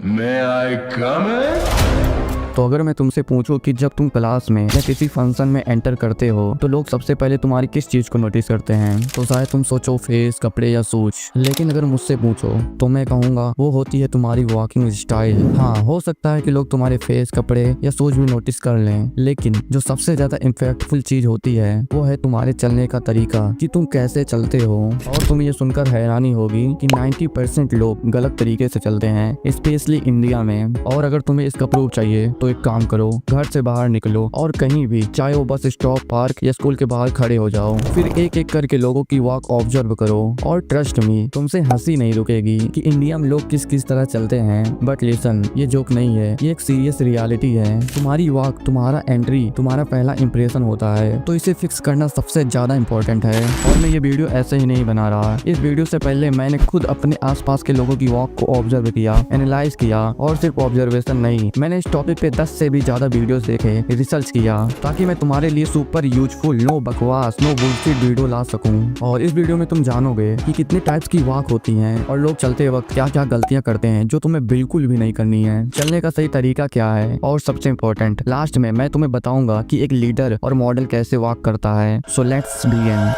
May I come in? तो अगर मैं तुमसे पूछूं कि जब तुम क्लास में या किसी फंक्शन में एंटर करते हो तो लोग सबसे पहले तुम्हारी किस चीज को नोटिस करते हैं, तो शायद तुम सोचो फेस, कपड़े या शूज। लेकिन अगर मुझसे पूछो तो मैं कहूंगा वो होती है तुम्हारी वॉकिंग स्टाइल। हाँ, हो सकता है कि लोग तुम्हारे फेस, कपड़े या शूज भी नोटिस कर लें, लेकिन जो सबसे ज्यादा इम्पैक्टफुल चीज होती है वो है तुम्हारे चलने का तरीका, कि तुम कैसे चलते हो। और तुम्हें ये सुनकर हैरानी होगी कि 90% लोग गलत तरीके से चलते हैं, स्पेशली इंडिया में। और अगर तुम्हें इसका प्रूफ चाहिए तो एक काम करो, घर से बाहर निकलो और कहीं भी, चाहे वो बस स्टॉप, पार्क या स्कूल के बाहर खड़े हो जाओ, फिर एक एक करके लोगों की वॉक ऑब्जर्व करो। और ट्रस्ट मी, तुमसे हंसी नहीं रुकेगी कि इंडिया में लोग किस किस तरह चलते हैं। बट लिसन, ये जोक नहीं है, ये एक सीरियस रियलिटी है। तुम्हारी वॉक, तुम्हारा एंट्री, तुम्हारा पहला इंप्रेशन होता है, तो इसे फिक्स करना सबसे ज्यादा इंपॉर्टेंट है। और मैं ये वीडियो ऐसे ही नहीं बना रहा, इस वीडियो से पहले मैंने खुद अपने आसपास के लोगों की वॉक को ऑब्जर्व किया, एनालाइज किया। और सिर्फ ऑब्जर्वेशन नहीं, मैंने इस टॉपिक पे 10 से भी ज्यादा वीडियोस देखे, रिसर्च किया, ताकि मैं तुम्हारे लिए सुपर यूजफुल, नो बकवास, नो बुलशिट वीडियो ला सकूं। और इस वीडियो में तुम जानोगे कि कितने टाइप्स की वॉक होती हैं और लोग चलते वक्त क्या क्या गलतियां करते हैं जो तुम्हें बिल्कुल भी नहीं करनी है, चलने का सही तरीका क्या है, और सबसे इंपॉर्टेंट लास्ट में मैं तुम्हें बताऊंगा कि एक लीडर और मॉडल कैसे वॉक करता है। So let's begin.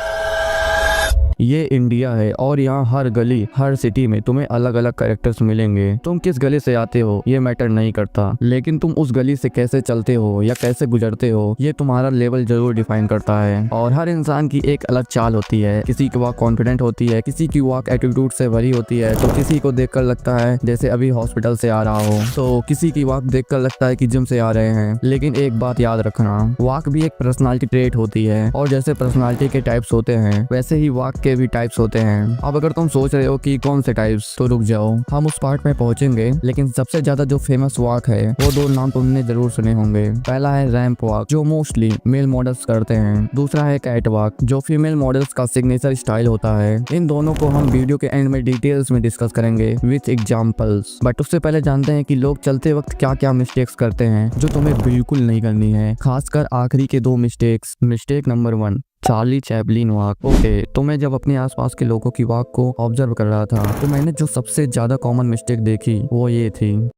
ये इंडिया है और यहाँ हर गली, हर सिटी में तुम्हें अलग अलग कैरेक्टर्स मिलेंगे। तुम किस गली से आते हो ये मैटर नहीं करता, लेकिन तुम उस गली से कैसे चलते हो या कैसे गुजरते हो ये तुम्हारा लेवल जरूर डिफाइन करता है। और हर इंसान की एक अलग चाल होती है, किसी की वॉक कॉन्फिडेंट होती है, किसी की वॉक एटीट्यूड से भरी होती है, तो किसी को देखकर लगता है जैसे अभी हॉस्पिटल से आ रहा हो, तो किसी की वॉक देखकर लगता है कि जिम से आ रहे हैं। लेकिन एक बात याद रखना, वॉक भी एक पर्सनालिटी ट्रेट होती है, और जैसे पर्सनालिटी के टाइप्स होते हैं वैसे ही वॉक के भी टाइप्स होते हैं। अब अगर तुम सोच रहे हो कि कौन से टाइप्स, तो रुक जाओ, हम उस पार्ट में पहुंचेंगे। लेकिन सबसे ज्यादा जो फेमस वॉक है वो दो नाम तुमने जरूर सुने होंगे। पहला है रैंप वॉक, जो मोस्टली मेल मॉडल्स करते हैं। दूसरा है कैट वॉक, जो फीमेल मॉडल्स का सिग्नेचर स्टाइल होता है। इन दोनों को हम वीडियो के एंड में डिटेल्स में डिस्कस करेंगे विथ एग्जाम्पल्स। बट उससे पहले जानते हैं कि लोग चलते वक्त क्या क्या मिस्टेक्स करते हैं जो तुम्हें बिल्कुल नहीं करनी है, खासकर आखिरी के दो mistakes. Mistake number 1, Charlie Chaplin walk. Okay, तो मैं जब अपने आसपास के लोगों की वॉक को ऑब्जर्व कर रहा था तो मैंने जो सबसे ज्यादा कॉमन मिस्टेक देखी वो ये थी।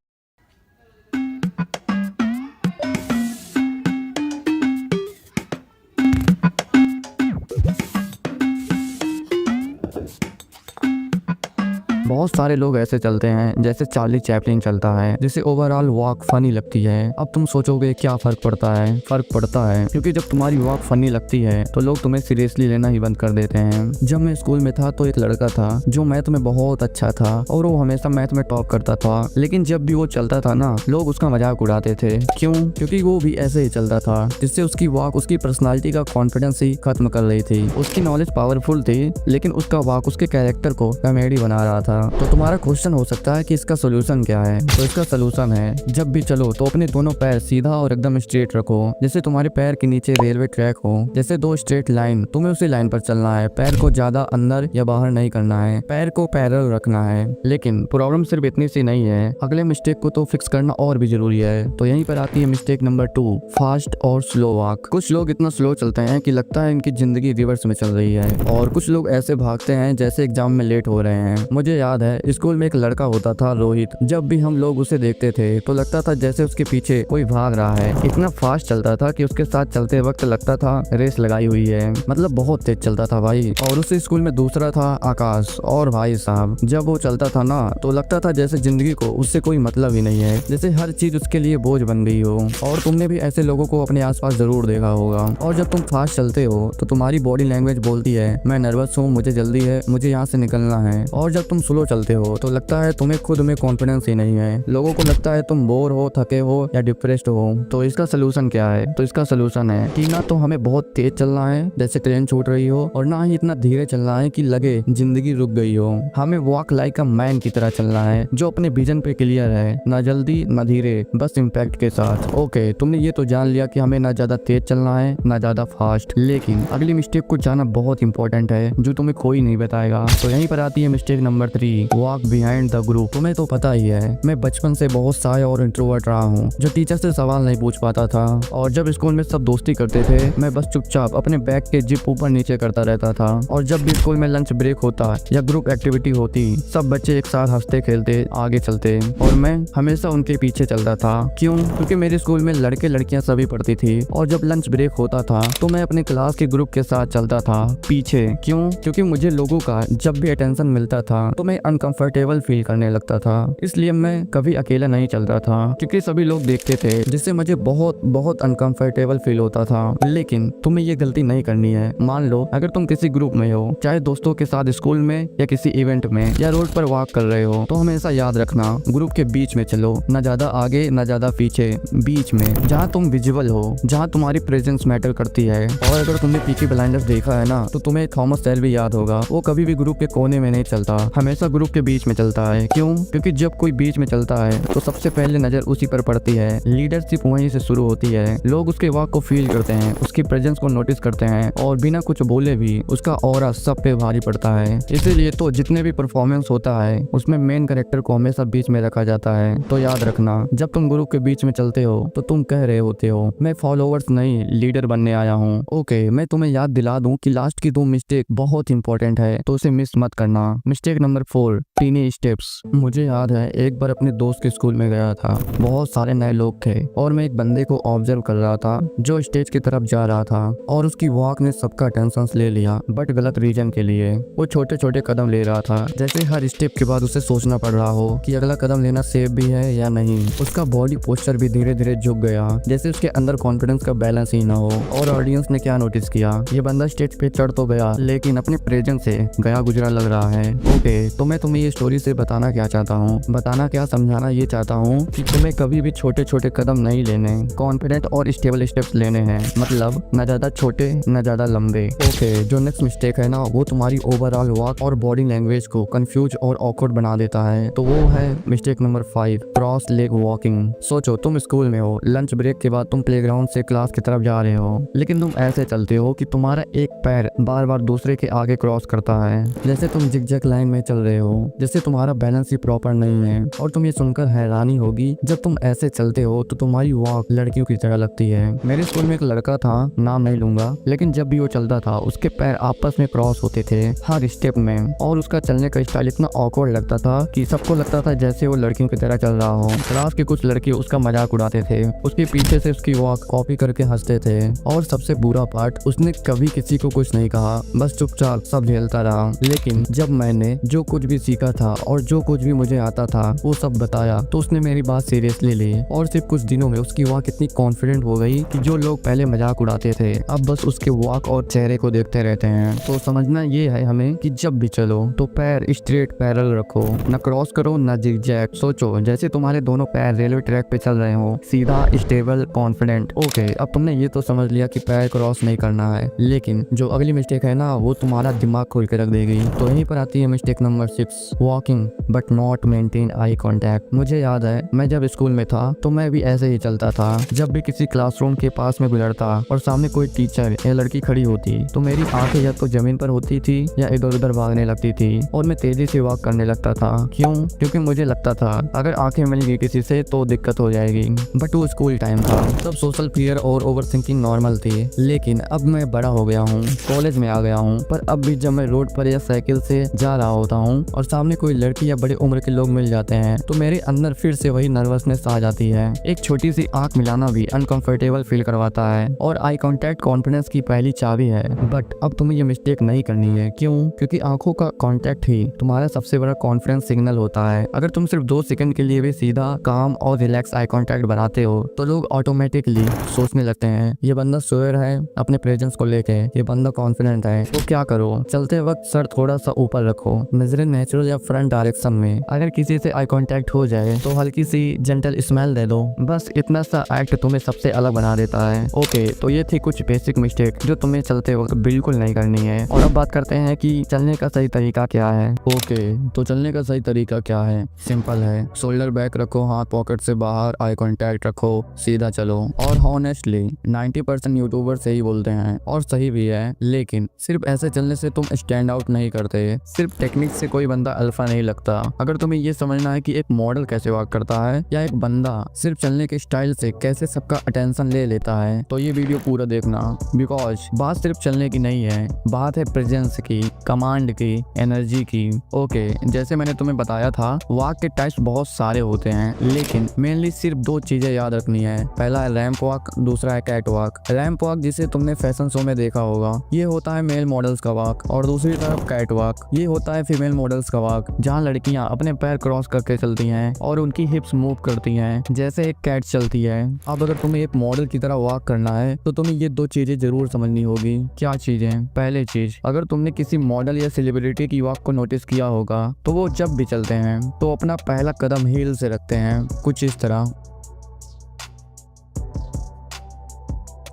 बहुत सारे लोग ऐसे चलते हैं जैसे चार्ली चैपलिन चलता है, जिसे ओवरऑल वॉक फनी लगती है। अब तुम सोचोगे क्या फर्क पड़ता है? फर्क पड़ता है क्योंकि जब तुम्हारी वॉक फनी लगती है तो लोग तुम्हें सीरियसली लेना ही बंद कर देते हैं। जब मैं स्कूल में था तो एक लड़का था जो मैथ में बहुत अच्छा था और वो हमेशा मैथ में टॉप करता था, लेकिन जब भी वो चलता था ना, लोग उसका मजाक उड़ाते थे। क्यों? क्योंकि वो भी ऐसे ही चलता था, जिससे उसकी वॉक उसकी पर्सनालिटी का कॉन्फिडेंस ही खत्म कर रही थी। उसकी नॉलेज पावरफुल थी, लेकिन उसका वॉक उसके कैरेक्टर को कॉमेडी बना रहा था। तो तुम्हारा क्वेश्चन हो सकता है कि इसका सोल्यूशन क्या है? तो इसका सोल्यूशन है, जब भी चलो तो अपने दोनों पैर सीधा और एकदम स्ट्रेट रखो, जैसे तुम्हारे पैर के नीचे रेलवे ट्रैक हो, जैसे दो स्ट्रेट लाइन, तुम्हें उसी लाइन पर चलना है। पैर को ज्यादा अंदर या बाहर नहीं करना है, पैर को पैरेलल रखना है। लेकिन प्रॉब्लम सिर्फ इतनी सी नहीं है, अगले मिस्टेक को तो फिक्स करना और भी जरूरी है। तो यहीं पर आती है मिस्टेक नंबर 2, फास्ट और स्लो वॉक। कुछ लोग इतना स्लो चलते हैं कि लगता है इनकी जिंदगी रिवर्स में चल रही है, और कुछ लोग ऐसे भागते हैं जैसे एग्जाम में लेट हो रहे हैं। मुझे याद है स्कूल में एक लड़का होता था रोहित, जब भी हम लोग उसे देखते थे तो लगता था जैसे उसके पीछे कोई भाग रहा है। इतना फास्ट चलता था कि उसके साथ चलते वक्त लगता था रेस लगाई हुई है, मतलब बहुत तेज चलता था भाई। और उसी स्कूल में दूसरा था आकाश, और भाई साहब जब वो चलता था ना तो लगता था जैसे जिंदगी को उससे कोई मतलब ही नहीं है, जैसे हर चीज उसके लिए बोझ बन गई हो। और तुमने भी ऐसे लोगों को अपने आसपास जरूर देखा होगा। और जब तुम फास्ट चलते हो तो तुम्हारी बॉडी लैंग्वेज बोलती है मैं नर्वस हूँ, मुझे जल्दी है, मुझे यहाँ से निकलना है। और जब तुम स्लो चलते हो तो लगता है तुम्हें खुद में कॉन्फिडेंस ही नहीं है, लोगों को लगता है तुम बोर हो, थके हो या डिप्रेस्ड हो। तो इसका सोल्यूशन क्या है? तो इसका सोल्यूशन है कि ना तो हमें बहुत तेज चलना है जैसे ट्रेन छूट रही हो, और ना ही इतना धीरे चलना है कि लगे जिंदगी रुक गई हो। हमें वॉक लाइक अ मैन की तरह चलना है जो अपने विजन पे क्लियर है, ना जल्दी ना धीरे, बस इम्पैक्ट के साथ। ओके, तुमने ये तो जान लिया कि हमें ना ज्यादा तेज चलना है ना ज्यादा फास्ट, लेकिन अगली मिस्टेक को जाना बहुत इंपॉर्टेंट है जो तुम्हें कोई नहीं बताएगा। तो यहीं पर आती है mistake number 3 walk behind the group. तुम्हें तो पता ही है मैं बचपन से बहुत शाय और इंट्रोवर्ट रहा हूँ, जो टीचर से सवाल नहीं पूछ पाता था। और जब स्कूल में सब दोस्ती करते थे मैं बस चुपचाप अपने बैग के जिप ऊपर नीचे करता रहता था। और जब भी स्कूल में लंच ब्रेक होता या ग्रुप एक्टिविटी होती, सब बच्चे एक साथ हंसते खेलते आगे चलते और मैं हमेशा उनके पीछे चलता था। क्यों? क्योंकि मेरे स्कूल में लड़के लड़कियां सभी पढ़ती थी और जब लंच ब्रेक होता था तो मैं अपने क्लास के ग्रुप के साथ चलता था पीछे। क्यों? क्योंकि मुझे लोगों का जब भी अटेंशन मिलता था तो मैं अनकंफर्टेबल फील करने लगता था, इसलिए मैं कभी अकेला नहीं चलता था क्योंकि सभी लोग देखते थे, जिससे मुझे बहुत बहुत अनकंफर्टेबल फील होता था। लेकिन तुम्हें ये गलती नहीं करनी है। मान लो अगर तुम किसी ग्रुप में हो, चाहे दोस्तों के साथ स्कूल में या किसी इवेंट में या रोड पर वॉक कर रहे हो, तो हमेशा याद रखना ग्रुप के बीच में चलो, न ज्यादा आगे न ज्यादा पीछे, बीच में जहाँ तुम विजिबल हो, जहाँ तुम्हारी प्रेजेंस मैटर करती है। और अगर तुमने पीकी ब्लाइंडर्स देखा है ना, तो तुम्हें थॉमस शेल्बी याद होगा। वो कभी भी ग्रुप के कोने में नहीं चलता, हमेशा ग्रुप के बीच में चलता है। क्यों? क्योंकि जब कोई बीच में चलता है तो सबसे पहले नजर उसी पर पड़ती है, लीडरशिप वहीं से शुरू होती है। लोग उसके वॉक को फील करते हैं, उसकी प्रेजेंस को नोटिस करते हैं और बिना कुछ बोले भी उसका ऑरा सब पे भारी पड़ता है। इसीलिए तो जितने भी परफॉर्मेंस होता है उसमें मेन कैरेक्टर को हमेशा बीच में रखा जाता है। तो याद रखना, जब तुम ग्रुप के बीच में चलते हो तो तुम कह रहे होते हो मैं फॉलोअर्स नहीं लीडर बनने आया हूँ। ओके, मैं तुम्हें याद दिला दूं कि लास्ट की 2 मिस्टेक बहुत इंपॉर्टेंट है, तो उसे मिस मत करना। Mistake number 4, tiny steps. मुझे याद है एक बार अपने दोस्त के स्कूल में गया था, बहुत सारे नए लोग थे और मैं एक बंदे को ऑब्जर्व कर रहा था जो स्टेज की तरफ जा रहा था और उसकी वॉक ने सबका अटेंशन ले लिया, बट गलत रीजन के लिए। वो छोटे छोटे कदम ले रहा था, जैसे हर स्टेप के बाद उसे सोचना पड़ रहा हो कि अगला कदम लेना सेफ भी है या नहीं। उसका बॉडी पोस्चर भी धीरे धीरे झुक गया, जैसे उसके अंदर कॉन्फिडेंस का बैलेंस ही ना हो। और ऑडियंस ने क्या नोटिस किया, ये बंदा स्टेज पे चढ़ तो गया लेकिन अपने प्रेजेंस से गया गुजरा लग रहा है। ओके, तो मैं तुम्हें ये स्टोरी से बताना क्या चाहता हूँ, बताना क्या समझाना ये चाहता हूँ कि तुम्हें कभी भी छोटे छोटे कदम नहीं लेने, कॉन्फिडेंट और स्टेबल स्टेप्स लेने हैं। मतलब न ज्यादा छोटे न ज्यादा लंबे। ओके, जो नेक्स्ट मिस्टेक है ना, वो तुम्हारी ओवरऑल वॉक और बॉडी लैंग्वेज को कंफ्यूज और ऑकवर्ड बना देता है। तो वो है mistake number 5, cross leg walking. सोचो तुम स्कूल में हो, लंच ब्रेक के बाद तुम प्लेग्राउंड से क्लास की तरफ जा रहे हो, लेकिन तुम ऐसे चलते हो कि तुम्हारा एक पैर बार बार दूसरे के आगे क्रॉस करता है, जैसे तुम जिगजैग लाइन में चल रहे हो, जैसे तुम्हारा बैलेंस ही प्रॉपर नहीं है। और तुम ये सुनकर हैरानी होगी, जब तुम ऐसे चलते हो तो तुम्हारी वॉक लड़कियों की तरह लगती है। मेरे स्कूल में एक लड़का था, नाम नहीं लूंगा, लेकिन जब भी वो चलता था उसके पैर आपस में क्रॉस होते थे हर स्टेप में, और उसका चलने का स्टाइल इतना ऑकवर्ड लगता था कि सबको लगता था जैसे वो लड़कियों की तरह चल रहा हो। क्लास के कुछ लड़के उसका मजाक उड़ाते थे, उसके पीछे से उसकी वॉक कॉपी करके हंसते थे। और सबसे बुरा पार्ट, उसने कभी किसी को कुछ नहीं कहा, बस चुपचाप सब झेलता रहा। लेकिन जब मैंने जो कुछ भी सीखा था और जो कुछ भी मुझे आता था वो सब बताया, तो उसने मेरी बात सीरियसली ली और सिर्फ कुछ दिनों में उसकी वॉक इतनी कॉन्फिडेंट हो गई कि जो लोग पहले मजाक उड़ाते थे अब बस उसके वॉक और चेहरे को देखते रहते हैं। तो समझना ये है हमें कि जब भी चलो तो पैर स्ट्रेट पैरेलल रखो, न क्रॉस करो न जिगजैग। सोचो जैसे तुम्हारे दोनों पैर रेलवे ट्रैक पे चल रहे हो, सीधा स्टेबल कॉन्फिडेंट। ओके, अब तुमने ये तो समझ लिया कि पैर क्रॉस नहीं करना है, लेकिन जो अगली मिस्टेक है ना, वो तुम्हारा दिमाग खोल के रख देगी। तो यहीं पर आती है mistake number 6, walking but not maintain eye contact. मुझे याद है मैं जब स्कूल में था तो मैं भी ऐसे ही चलता था। जब भी किसी क्लासरूम के पास में गुजरता और सामने कोई टीचर या लड़की खड़ी होती तो मेरी आंखें या तो जमीन पर होती थी या इधर उधर भागने लगती थी और मैं तेजी से वॉक करने लगता था। क्यों? क्योंकि मुझे लगता था अगर आंखें मिल गई किसी से तो दिक्कत हो जाएगी। बट वो स्कूल टाइम था, तब सोशल फियर और ओवर थिंकिंग नॉर्मल थी। लेकिन अब मैं बड़ा हो गया हूँ, कॉलेज में आ गया हूँ, पर अब भी जब मैं रोड पर या साइकिल से जा रहा होता हूँ और सामने कोई लड़की या बड़े उम्र के लोग मिल जाते हैं तो मेरे अंदर फिर से वही नर्वसनेस आ जाती है। एक छोटी सी आंख मिलाना भी अनकंफर्टेबल फील करवाता है और आई कांटेक्ट कॉन्फिडेंस की पहली चाबी है। बट अब तुम्हें ये मिस्टेक नहीं करनी है। क्यों? क्योंकि आंखों का कांटेक्ट ही तुम्हारा सबसे बड़ा कॉन्फिडेंस सिग्नल होता है। अगर तुम सिर्फ 2 सेकंड के लिए भी सीधा काम और रिलैक्स आई कांटेक्ट बनाते हो तो लोग ऑटोमेटिकली सोचने लगते हैं ये बंदा श्योर है अपने प्रेजेंस को लेके, ये बंदा कॉन्फिडेंट है। तो क्या करो, चलते वक्त सर थोड़ा सा ऊपर रखो, नजरें नेचुरल या फ्रंट डायरेक्शन में। अगर किसी से आई कांटेक्ट हो जाए तो हल्की सी जेंटल स्माइल दे दो, बस इतना सा एक्ट तुम्हें सबसे अलग बना देता है। ओके, तो ये थी कुछ बेसिक मिस्टेक जो तुम्हें चलते वक्त बिल्कुल नहीं करनी है। और अब बात करते हैं कि चलने का सही तरीका क्या है। ओके, तो चलने का सही तरीका क्या है? सिंपल है, शोल्डर बैक रखो, हाथ पॉकेट से बाहर, आई कांटेक्ट रखो, सीधा चलो। और हॉनेस्टली 90% यूट्यूबर सही बोलते हैं और सही भी है, लेकिन सिर्फ ऐसे चलने से तुम स्टैंड आउट नहीं करते, सिर्फ टेक्निक से कोई बंदा अल्फा नहीं लगता। अगर तुम्हें ये समझना है कि एक मॉडल कैसे वॉक करता है या एक बंदा सिर्फ चलने के स्टाइल से कैसे सबका अटेंशन ले लेता है, तो ये वीडियो पूरा देखना। बिकॉज बात सिर्फ चलने की नहीं है, बात है प्रेजेंस की, कमांड की, एनर्जी की। ओके, जैसे मैंने तुम्हें बताया था, वॉक के टाइप्स बहुत सारे होते हैं, लेकिन मेनली सिर्फ 2 चीजें याद रखनी है। पहला है रैंप वॉक, दूसरा है कैट वॉक। रैंप वॉक जिसे तुमने फैशन शो में देखा होगा, ये होता है मेल मॉडल्स का वॉक, और दूसरी तरफ कैट वॉक, ये होता है फीमेल मॉडल्स का वॉक, जहाँ लड़कियां अपने पैर क्रॉस करके चलती हैं और उनकी हिप्स मूव करती हैं जैसे एक कैट चलती है। अब अगर तुम्हें एक मॉडल की तरह वॉक करना है तो तुम्हें ये 2 चीजें जरूर समझनी होगी। क्या चीजें? पहले चीज, अगर तुमने किसी मॉडल या सेलिब्रिटी की वॉक को नोटिस किया होगा तो वो जब भी चलते हैं तो अपना पहला कदम हील से रखते हैं, कुछ इस तरह।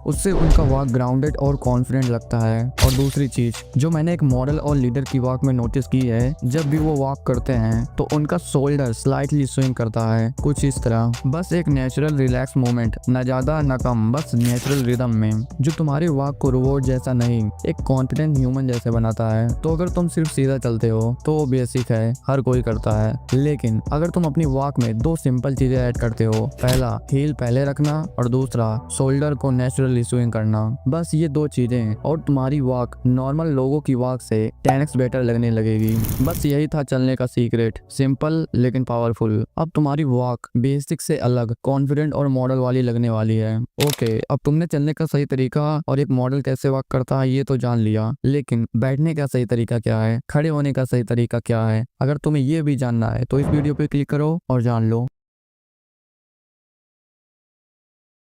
उससे उनका वॉक ग्राउंडेड और कॉन्फिडेंट लगता है। और दूसरी चीज जो मैंने एक मॉडल और लीडर की वॉक में नोटिस की है, जब भी वो वॉक करते हैं तो उनका शोल्डर स्लाइटली स्विंग करता है, कुछ इस तरह। बस एक नेचुरल रिलैक्स मोमेंट, न ज्यादा न कम, बस नेचुरल रिदम में, जो तुम्हारी वॉक को रोबोट जैसा नहीं, एक कॉन्फिडेंट ह्यूमन जैसे बनाता है। तो अगर तुम सिर्फ सीधा चलते हो तो वो बेसिक है, हर कोई करता है, लेकिन अगर तुम अपनी वॉक में 2 सिंपल चीजें ऐड करते हो, पहला हील पहले रखना और दूसरा शोल्डर को नेचुरल स्विंग करना, बस ये 2 चीजें, और तुम्हारी वॉक नॉर्मल लोगों की वॉक से 10x बेटर लगने लगेगी। बस यही था चलने का सीक्रेट, सिंपल लेकिन पावरफुल। अब तुम्हारी वॉक बेसिक से अलग, कॉन्फिडेंट और मॉडल वाली लगने वाली है। ओके, अब तुमने चलने का सही तरीका और एक मॉडल कैसे वॉक करता है ये तो जान लिया, लेकिन बैठने का सही तरीका क्या है, खड़े होने का सही तरीका क्या है? अगर तुम्हें ये भी जानना है तो इस वीडियो पे क्लिक करो और जान लो।